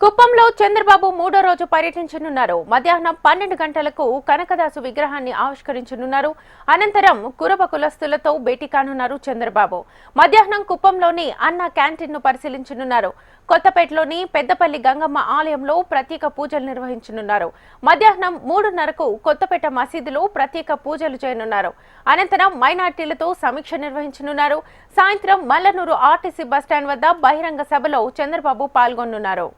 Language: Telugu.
కుప్పంలో చంద్రబాబు మూడో రోజు పర్యటించనున్నారు. మధ్యాహ్నం 12 గంటలకు కనకదాసు విగ్రహాన్ని ఆవిష్కరించనున్నారు. అనంతరం కురబ కులస్తులతో భేటీ కానున్నారు చంద్రబాబు. మధ్యాహ్నం కుప్పంలోని అన్న క్యాంటీన్ ను పరిశీలించనున్నారు. కొత్తపేటలోని పెద్దపల్లి గంగమ్మ ఆలయంలో ప్రత్యేక పూజలు నిర్వహించనున్నారు. మధ్యాహ్నం 3:30కు కొత్తపేట మసీదులో ప్రత్యేక పూజలు చేయనున్నారు. అనంతరం మైనార్టీలతో సమీక్ష నిర్వహించనున్నారు. సాయంత్రం మల్లనూరు ఆర్టీసీ బస్టాండ్ వద్ద బహిరంగ సభలో చంద్రబాబు పాల్గొనున్నారు.